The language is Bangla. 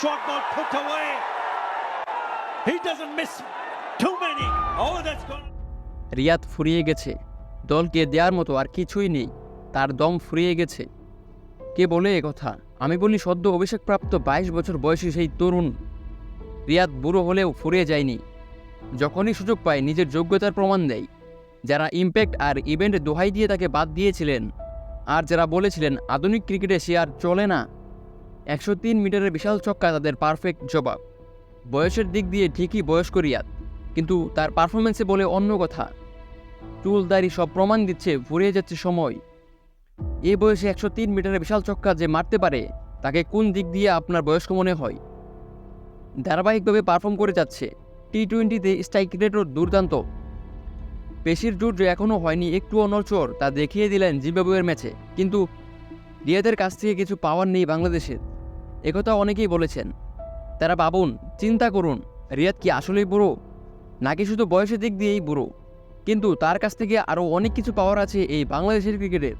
short ball put away. He doesn't miss too many. Oh, that's gone. Riyad ফুরিয়ে গেছে, দলকে দেওয়ার মতো আর কিছুই নেই, তার দম ফুরিয়ে গেছে। কে বলে এ কথা? আমি বলি সদ্য অভিষেকপ্রাপ্ত 22 বছর বয়সী সেই তরুণ। রিয়াদ বুড়ো হলেও ফুরিয়ে যায়নি। যখনই সুযোগ পায় নিজের যোগ্যতার প্রমাণ দেয়। যারা ইম্প্যাক্ট আর ইভেন্টে দোহাই দিয়ে তাকে বাদ দিয়েছিলেন, আর যারা বলেছিলেন আধুনিক ক্রিকেটে সে আর চলে না, 103 মিটারের বিশাল ছক্কা তাদের পারফেক্ট জবাব। বয়সের দিক দিয়ে ঠিকই বয়স্ক রিয়াদ, কিন্তু তার পারফরমেন্সে বলে অন্য কথা। চুল দাড়ি সব প্রমাণ দিচ্ছে ফুরিয়ে যাচ্ছে সময়। এই বয়সে 103 মিটারের বিশাল ছক্কা যে মারতে পারে, তাকে কোন দিক দিয়ে আপনার বয়স্ক মনে হয়? ধারাবাহিকভাবে পারফর্ম করে যাচ্ছে। টি-20তে স্ট্রাইক রেটও দুর্দান্ত। পেশির জোর যে এখনও হয়নি একটুও নড়চড়, তা দেখিয়ে দিলেন জিম্বাবুয়ের ম্যাচে। কিন্তু রিয়াদের কাছ থেকে কিছু পাওয়ার নেই বাংলাদেশের, একথা অনেকেই বলেছেন। তারা ভাবুন, চিন্তা করুন, রিয়াদ কি আসলেই বুড়ো, নাকি শুধু বয়সের দিক দিয়েই বুড়ো? কিন্তু তার কাছ থেকে আরও অনেক কিছু পাওয়ার আছে এই বাংলাদেশের ক্রিকেটের।